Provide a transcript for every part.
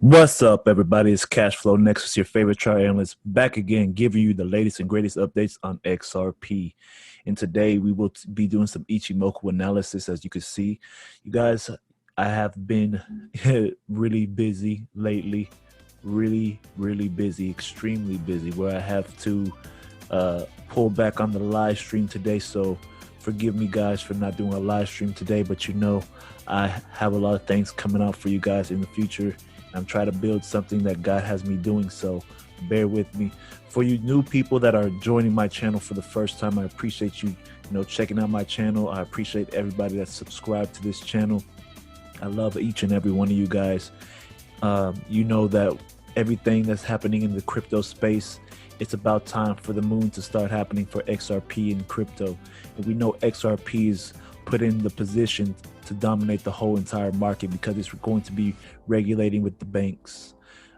What's up, everybody? It's Cashflow Nexus, your favorite chart analyst, back again, giving you the latest and greatest updates on XRP. And today we will be doing some Ichimoku analysis. As you can see, you guys, I have been really busy lately, really busy, extremely busy, where I have to pull back on the live stream today. So forgive me, guys, for not doing a live stream today, but I have a lot of things coming out for you guys in the future. I'm trying to build something that God has me doing, so bear with me. For you new people that are joining my channel for the first time, I appreciate you, checking out my channel. I appreciate everybody that's subscribed to this channel. I love each and every one of you guys. You know that everything that's happening in the crypto space, it's about time for the moon to start happening for XRP and crypto. And we know XRP is put in the position to dominate the whole entire market because it's going to be regulating with the banks.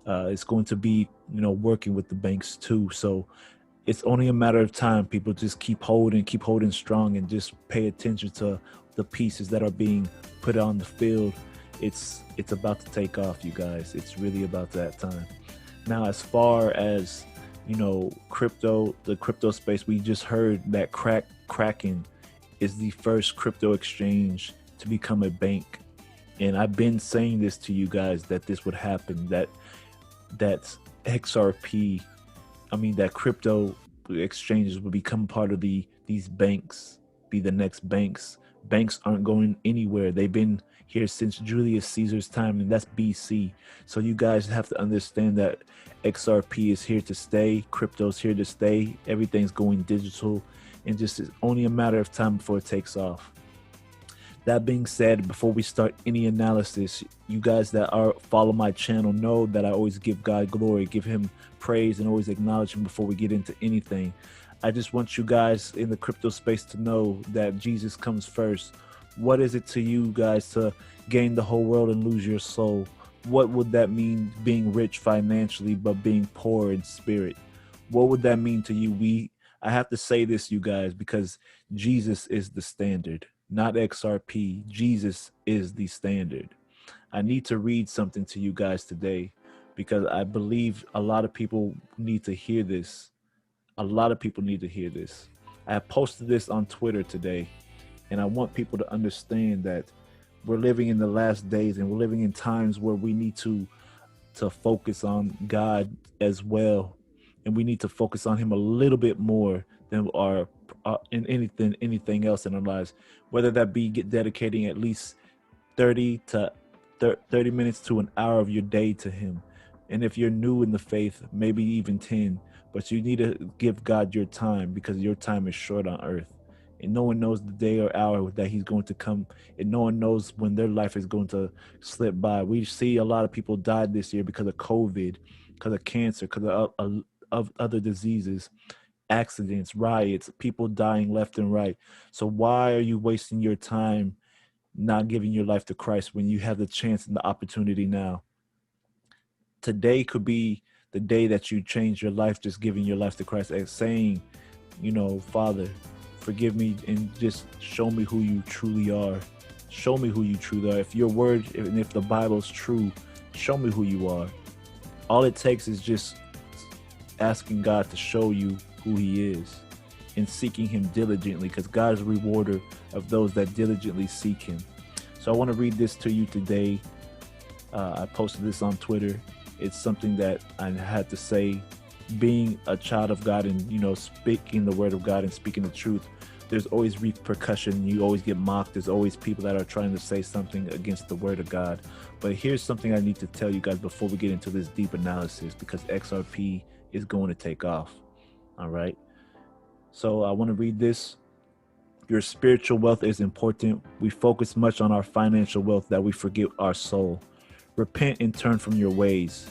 It's going to be, working with the banks too. So it's only a matter of time. People just keep holding strong, and just pay attention to the pieces that are being put on the field. It's about to take off, you guys. It's really about that time. Now, as far as, the crypto space, we just heard that Kraken is the first crypto exchange to become a bank. And I've been saying this to you guys, that this would happen, that XRP, that crypto exchanges will become part of these banks, be the next banks. Banks aren't going anywhere. They've been here since Julius Caesar's time, and that's BC. So you guys have to understand that XRP is here to stay. Crypto's here to stay. Everything's going digital, and just it's only a matter of time before it takes off. That being said, before we start any analysis, you guys that follow my channel know that I always give God glory, give him praise, and always acknowledge him before we get into anything. I just want you guys in the crypto space to know that Jesus comes first. What is it to you guys to gain the whole world and lose your soul? What would that mean, being rich financially but being poor in spirit? What would that mean to you? I have to say this, you guys, because Jesus is the standard, not XRP. Jesus is the standard. I need to read something to you guys today because I believe a lot of people need to hear this. A lot of people need to hear this. I have posted this on Twitter today, and I want people to understand that we're living in the last days, and we're living in times where we need to focus on God as well. And we need to focus on him a little bit more than in anything else in our lives, whether that be dedicating at least 30 minutes to an hour of your day to him. And if you're new in the faith, maybe even 10, but you need to give God your time, because your time is short on earth. And no one knows the day or hour that he's going to come, and no one knows when their life is going to slip by. We see a lot of people died this year because of COVID, because of cancer, because of other diseases, accidents, riots, people dying left and right. So why are you wasting your time not giving your life to Christ when you have the chance and the opportunity now? Today could be the day that you change your life, just giving your life to Christ and saying, Father, forgive me, and just show me who you truly are. Show me who you truly are. If your word, and if the Bible is true, show me who you are. All it takes is just asking God to show you who he is, and seeking him diligently, because God is a rewarder of those that diligently seek him. So I want to read this to you today. I posted this on Twitter. It's something that I had to say. Being a child of God and, speaking the word of God and speaking the truth, there's always repercussion. You always get mocked. There's always people that are trying to say something against the word of God. But here's something I need to tell you guys before we get into this deep analysis, because XRP is going to take off. All right. So I want to read this. Your spiritual wealth is important. We focus much on our financial wealth that we forget our soul. Repent and turn from your ways.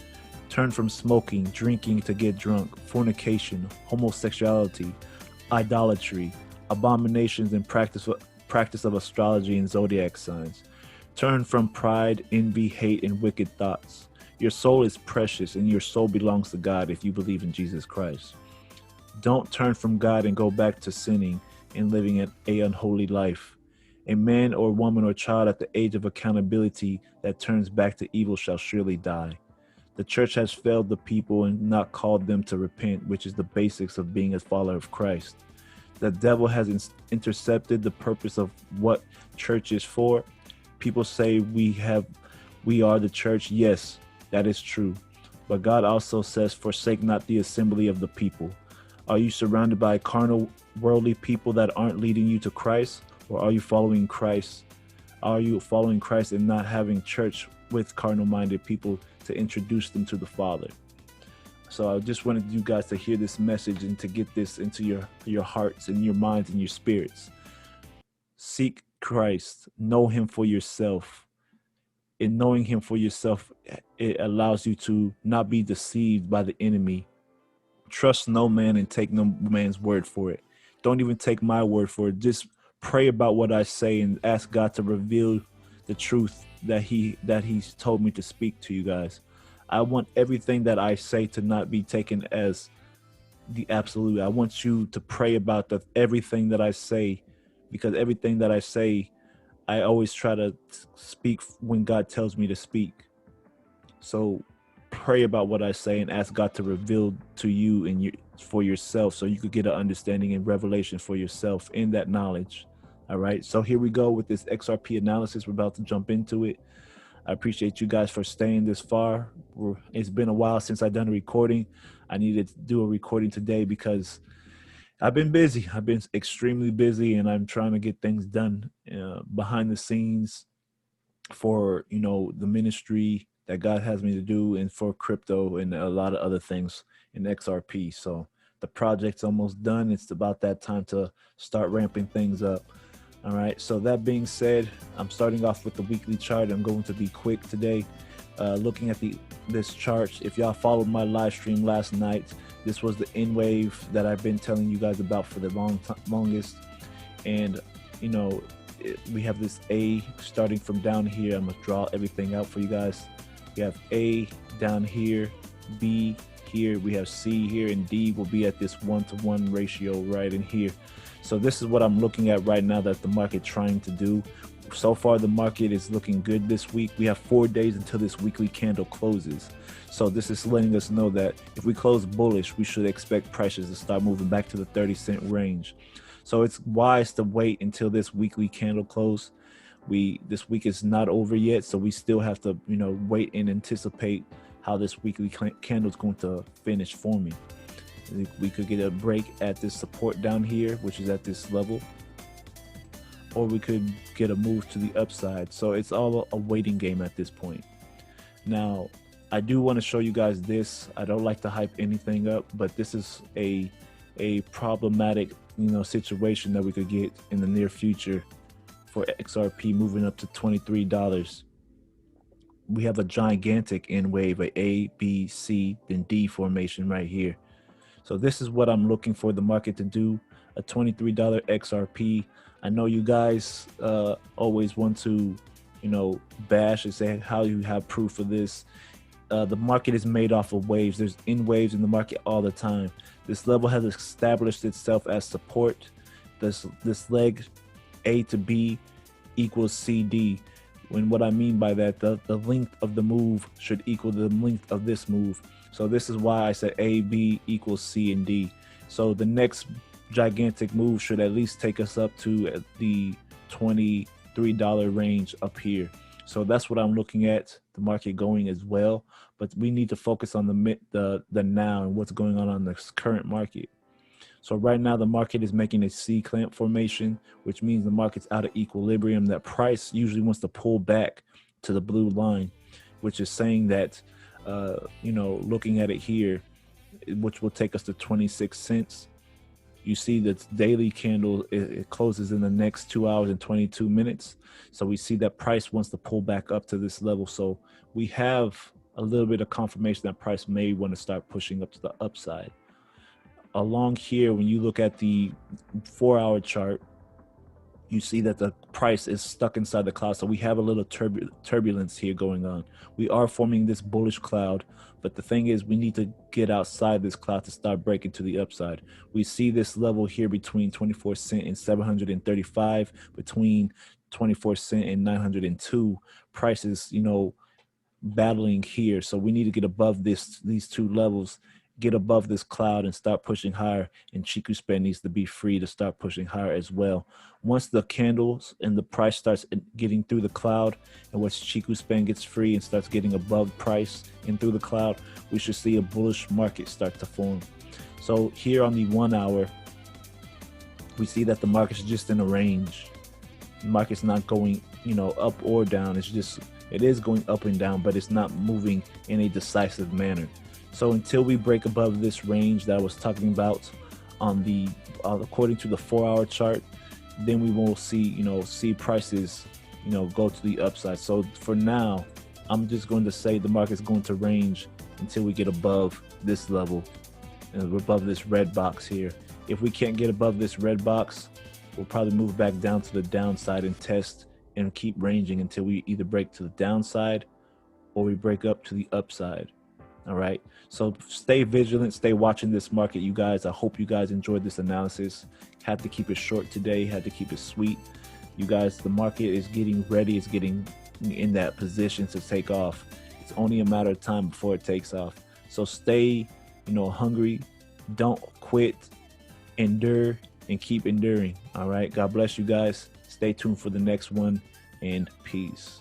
Turn from smoking, drinking to get drunk, fornication, homosexuality, idolatry, abominations, and practice of astrology and zodiac signs. Turn from pride, envy, hate, and wicked thoughts. Your soul is precious, and your soul belongs to God if you believe in Jesus Christ. Don't turn from God and go back to sinning and living an unholy life. A man or woman or child at the age of accountability that turns back to evil shall surely die. The church has failed the people and not called them to repent, which is the basics of being a follower of Christ. The devil has intercepted the purpose of what church is for. People say we are the church. Yes, that is true. But God also says, forsake not the assembly of the people. Are you surrounded by carnal, worldly people that aren't leading you to Christ? Or are you following Christ? Are you following Christ and not having church with carnal-minded people to introduce them to the Father? So I just wanted you guys to hear this message and to get this into your hearts and your minds and your spirits. Seek Christ. Know him for yourself. In knowing him for yourself, it allows you to not be deceived by the enemy. Trust no man and take no man's word for it. Don't even take my word for it. Just pray about what I say and ask God to reveal the truth that he's told me to speak to you guys. I want everything that I say to not be taken as the absolute. I want you to pray about everything that I say, because everything that I say, I always try to speak when God tells me to speak. So pray about what I say and ask God to reveal to you and for yourself, so you could get an understanding and revelation for yourself in that knowledge. All right. So here we go with this XRP analysis. We're about to jump into it. I appreciate you guys for staying this far. It's been a while since I've done a recording. I needed to do a recording today because I've been busy. I've been extremely busy, and I'm trying to get things done behind the scenes for, the ministry that God has me to do, and for crypto and a lot of other things in XRP. So the project's almost done. It's about that time to start ramping things up. All right. So that being said, I'm starting off with the weekly chart. I'm going to be quick today. Looking at this chart, if y'all followed my live stream last night, this was the N wave that I've been telling you guys about for the longest. And we have this A starting from down here. I'm gonna draw everything out for you guys. We have A down here, B here, we have C here, and D will be at this 1-to-1 ratio right in here. So this is what I'm looking at right now that the market trying to do. So far, the market is looking good this week. We have 4 days until this weekly candle closes. So this is letting us know that if we close bullish, we should expect prices to start moving back to the 30-cent range. So it's wise to wait until this weekly candle close. This week is not over yet, so we still have to, wait and anticipate how this weekly candle is going to finish forming. We could get a break at this support down here, which is at this level, or we could get a move to the upside. So it's all a waiting game at this point. Now, I do want to show you guys this. I don't like to hype anything up, but this is a problematic, situation that we could get in the near future for XRP moving up to $23. We have a gigantic N wave, a B, C, then D formation right here. So this is what I'm looking for the market to do, a $23 XRP. I know you guys always want to, bash and say how you have proof of this. The market is made off of waves. There's N waves in the market all the time. This level has established itself as support. This leg A to B equals CD. When what I mean by that, the length of the move should equal the length of this move. So this is why I said A, B equals C and D. So the next gigantic move should at least take us up to the $23 range up here. So that's what I'm looking at the market going as well. But we need to focus on the now and what's going on the current market. So right now the market is making a C clamp formation, which means the market's out of equilibrium. That price usually wants to pull back to the blue line, which is saying that, looking at it here, which will take us to 26 cents. You see that daily candle, it closes in the next 2 hours and 22 minutes. So we see that price wants to pull back up to this level. So we have a little bit of confirmation that price may want to start pushing up to the upside. Along here, when you look at the 4-hour chart, you see that the price is stuck inside the cloud. So we have a little turbulence here going on. We are forming this bullish cloud, but the thing is we need to get outside this cloud to start breaking to the upside. We see this level here between 24 cent and 735, between 24 cent and 902. Prices, battling here. So we need to get above these two levels, get above this cloud and start pushing higher. And Chiku span needs to be free to start pushing higher as well. Once the candles and the price starts getting through the cloud, and once Chiku span gets free and starts getting above price and through the cloud, we should see a bullish market start to form. So here on the 1 hour, we see that the market's just in a range. The market's not going, up or down. It is going up and down, but it's not moving in a decisive manner. So until we break above this range that I was talking about on the according to the 4-hour chart, then we will see prices go to the upside. So for now, I'm just going to say the market's going to range until we get above this level and above this red box here. If we can't get above this red box, we'll probably move back down to the downside and test and keep ranging until we either break to the downside or we break up to the upside. All right. So stay vigilant, stay watching this market, you guys. I hope you guys enjoyed this analysis. Had to keep it short today, had to keep it sweet. You guys, the market is getting ready, it's getting in that position to take off. It's only a matter of time before it takes off. So stay, hungry, don't quit, endure, and keep enduring. All right. God bless you guys. Stay tuned for the next one, and peace.